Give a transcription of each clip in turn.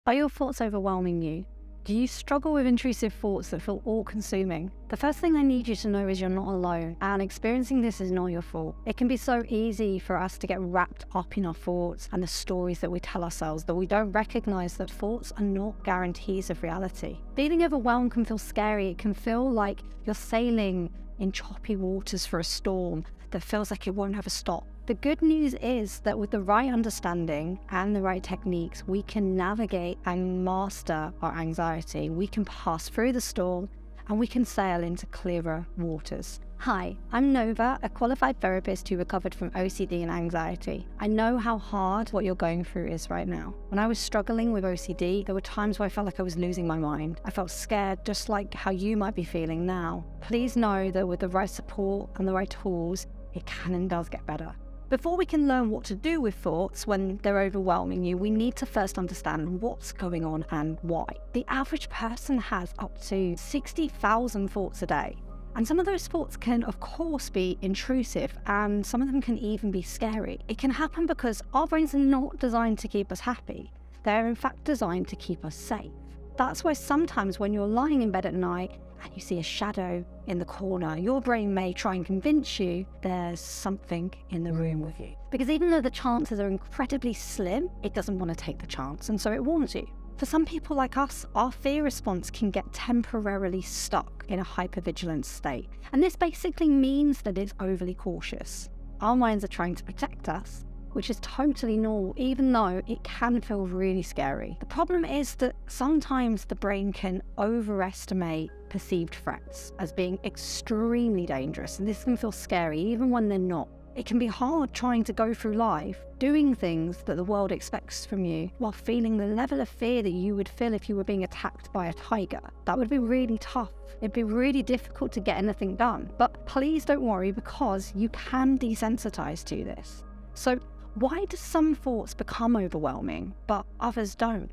Are your thoughts overwhelming you? Do you struggle with intrusive thoughts that feel all-consuming? The first thing I need you to know is you're not alone, and experiencing this is not your fault. It can be so easy for us to get wrapped up in our thoughts and the stories that we tell ourselves that we don't recognize that thoughts are not guarantees of reality. Feeling overwhelmed can feel scary. It can feel like you're sailing in choppy waters for a storm that feels like it won't have a stop. The good news is that with the right understanding and the right techniques, we can navigate and master our anxiety. We can pass through the storm and we can sail into clearer waters. Hi, I'm Nova, a qualified therapist who recovered from OCD and anxiety. I know how hard what you're going through is right now. When I was struggling with OCD, there were times where I felt like I was losing my mind. I felt scared, just like how you might be feeling now. Please know that with the right support and the right tools, it can and does get better. Before we can learn what to do with thoughts when they're overwhelming you, we need to first understand what's going on and why. The average person has up to 60,000 thoughts a day. And some of those thoughts can, of course, be intrusive, and some of them can even be scary. It can happen because our brains are not designed to keep us happy. They're in fact designed to keep us safe. That's why sometimes when you're lying in bed at night and you see a shadow in the corner, your brain may try and convince you there's something in the room with you. Because even though the chances are incredibly slim, it doesn't want to take the chance, and so it warns you. For some people like us, our fear response can get temporarily stuck in a hypervigilance state. And this basically means that it's overly cautious. Our minds are trying to protect us, which is totally normal, even though it can feel really scary. The problem is that sometimes the brain can overestimate perceived threats as being extremely dangerous, and this can feel scary even when they're not. It can be hard trying to go through life, doing things that the world expects from you, while feeling the level of fear that you would feel if you were being attacked by a tiger. That would be really tough. It'd be really difficult to get anything done. But please don't worry, because you can desensitize to this. So why do some thoughts become overwhelming, but others don't?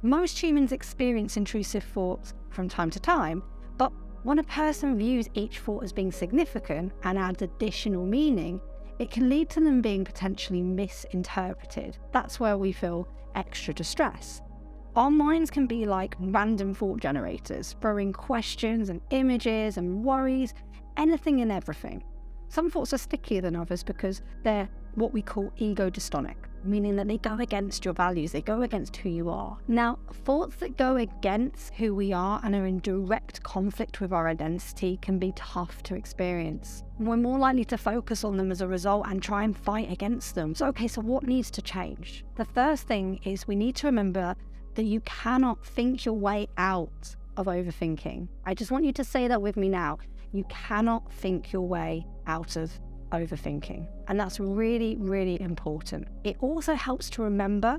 Most humans experience intrusive thoughts from time to time, but when a person views each thought as being significant and adds additional meaning, it can lead to them being potentially misinterpreted. That's where we feel extra distress. Our minds can be like random thought generators, throwing questions and images and worries, anything and everything. Some thoughts are stickier than others because they're what we call ego dystonic, meaning that they go against your values, they go against who you are. Now, thoughts that go against who we are and are in direct conflict with our identity can be tough to experience. We're more likely to focus on them as a result and try and fight against them. So what needs to change? The first thing is we need to remember that you cannot think your way out of overthinking. I just want you to say that with me now. You cannot think your way out of overthinking. And that's really, really important. It also helps to remember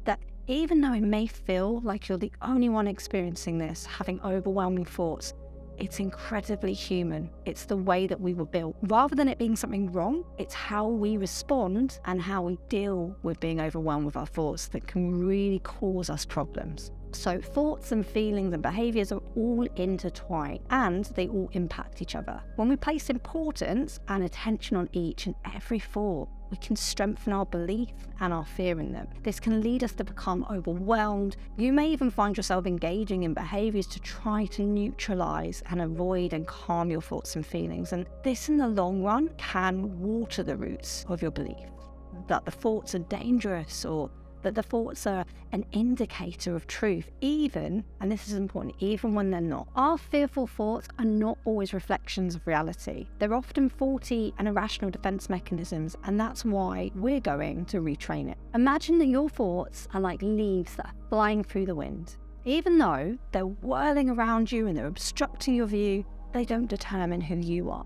that even though it may feel like you're the only one experiencing this, having overwhelming thoughts, it's incredibly human. It's the way that we were built. Rather than it being something wrong, it's how we respond and how we deal with being overwhelmed with our thoughts that can really cause us problems. So thoughts and feelings and behaviours are all intertwined, and they all impact each other. When we place importance and attention on each and every thought, we can strengthen our belief and our fear in them. This can lead us to become overwhelmed. You may even find yourself engaging in behaviours to try to neutralise and avoid and calm your thoughts and feelings. And this in the long run can water the roots of your belief that the thoughts are dangerous, or that the thoughts are an indicator of truth, even, and this is important, even when they're not. Our fearful thoughts are not always reflections of reality. They're often faulty and irrational defense mechanisms, and that's why we're going to retrain it. Imagine that your thoughts are like leaves that are flying through the wind. Even though they're whirling around you and they're obstructing your view, they don't determine who you are.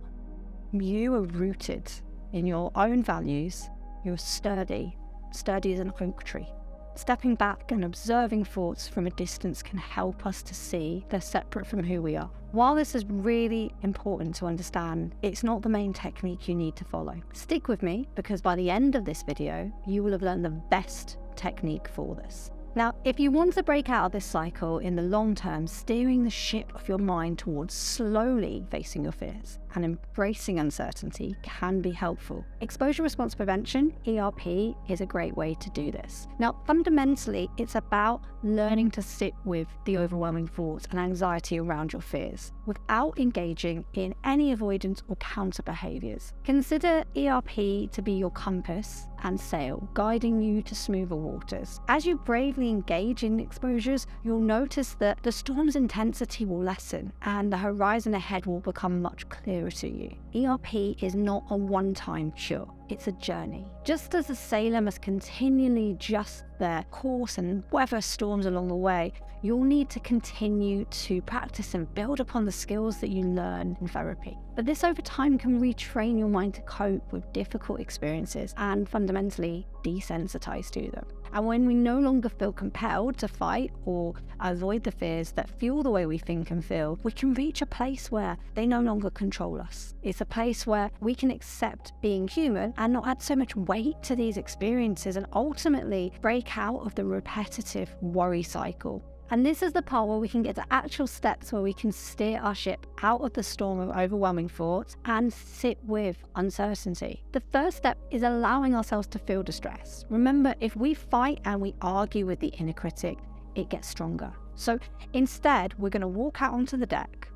You are rooted in your own values. You're sturdy as an oak tree. Stepping back and observing thoughts from a distance can help us to see they're separate from who we are. While this is really important to understand, it's not the main technique you need to follow. Stick with me, because by the end of this video, you will have learned the best technique for this. Now, if you want to break out of this cycle in the long term, steering the ship of your mind towards slowly facing your fears and embracing uncertainty can be helpful. Exposure response prevention, ERP, is a great way to do this. Now, fundamentally, it's about learning to sit with the overwhelming thoughts and anxiety around your fears without engaging in any avoidance or counter behaviors. Consider ERP to be your compass and sail, guiding you to smoother waters. As you bravely engage in exposures, you'll notice that the storm's intensity will lessen and the horizon ahead will become much clearer to you. ERP is not a one-time cure. It's a journey. Just as a sailor must continually adjust their course and weather storms along the way, you'll need to continue to practice and build upon the skills that you learn in therapy. But this over time can retrain your mind to cope with difficult experiences and fundamentally desensitize to them. And when we no longer feel compelled to fight or avoid the fears that fuel the way we think and feel, we can reach a place where they no longer control us. It's a place where we can accept being human and not add so much weight to these experiences and ultimately break out of the repetitive worry cycle. And this is the part where we can get to actual steps where we can steer our ship out of the storm of overwhelming thoughts and sit with uncertainty. The first step is allowing ourselves to feel distress. Remember, if we fight and we argue with the inner critic, it gets stronger. So instead, we're going to walk out onto the deck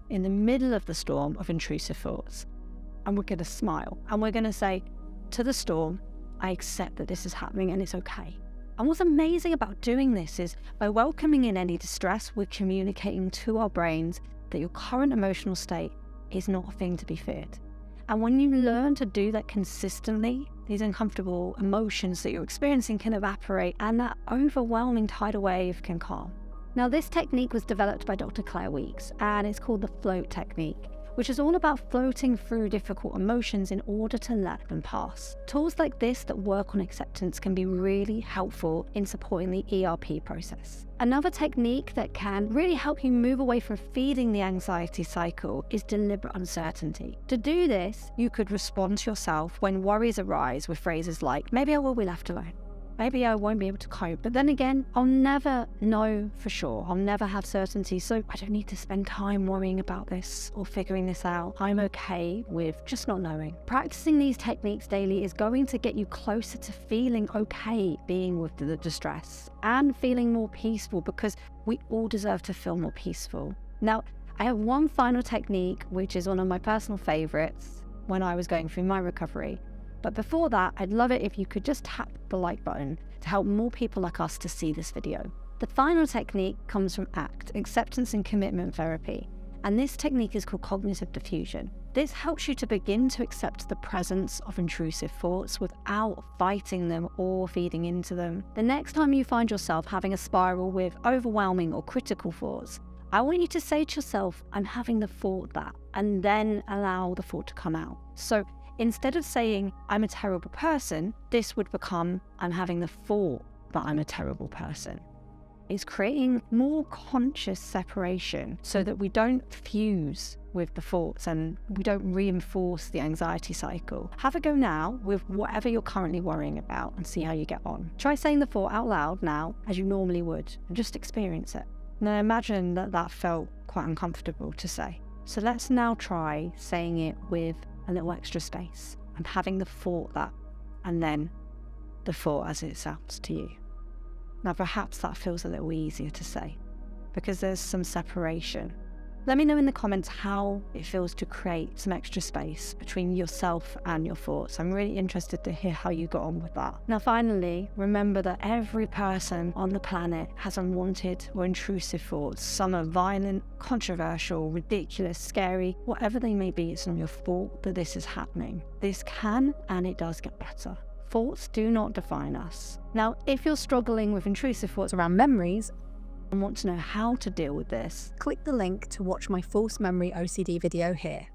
in the middle of the storm of intrusive thoughts, and we're going to smile and we're going to say to the storm, I accept that this is happening and it's okay. And what's amazing about doing this is by welcoming in any distress, we're communicating to our brains that your current emotional state is not a thing to be feared. And when you learn to do that consistently, these uncomfortable emotions that you're experiencing can evaporate and that overwhelming tidal wave can calm. Now, this technique was developed by Dr. Claire Weeks and it's called the float technique, which is all about floating through difficult emotions in order to let them pass. Tools like this that work on acceptance can be really helpful in supporting the ERP process. Another technique that can really help you move away from feeding the anxiety cycle is deliberate uncertainty. To do this, you could respond to yourself when worries arise with phrases like, maybe I will be left alone. Maybe I won't be able to cope, but then again, I'll never know for sure. I'll never have certainty, so I don't need to spend time worrying about this or figuring this out. I'm okay with just not knowing. Practicing these techniques daily is going to get you closer to feeling okay being with the distress and feeling more peaceful, because we all deserve to feel more peaceful. Now, I have one final technique, which is one of my personal favorites when I was going through my recovery. But before that, I'd love it if you could just tap the like button to help more people like us to see this video. The final technique comes from ACT, Acceptance and Commitment Therapy, and this technique is called cognitive diffusion. This helps you to begin to accept the presence of intrusive thoughts without fighting them or feeding into them. The next time you find yourself having a spiral with overwhelming or critical thoughts, I want you to say to yourself, I'm having the thought that, and then allow the thought to come out. So instead of saying, I'm a terrible person, this would become, I'm having the thought that I'm a terrible person. It's creating more conscious separation so that we don't fuse with the thoughts and we don't reinforce the anxiety cycle. Have a go now with whatever you're currently worrying about and see how you get on. Try saying the thought out loud now as you normally would and just experience it. Now imagine that felt quite uncomfortable to say. So let's now try saying it with a little extra space. I'm having the thought that, and then the thought as it sounds to you. Now perhaps that feels a little easier to say because there's some separation. Let me know in the comments how it feels to create some extra space between yourself and your thoughts. I'm really interested to hear how you got on with that. Now finally, remember that every person on the planet has unwanted or intrusive thoughts. Some are violent, controversial, ridiculous, scary, whatever they may be, it's not your fault that this is happening. This can and it does get better. Thoughts do not define us. Now, if you're struggling with intrusive thoughts around memories, and want to know how to deal with this, click the link to watch my false memory OCD video here.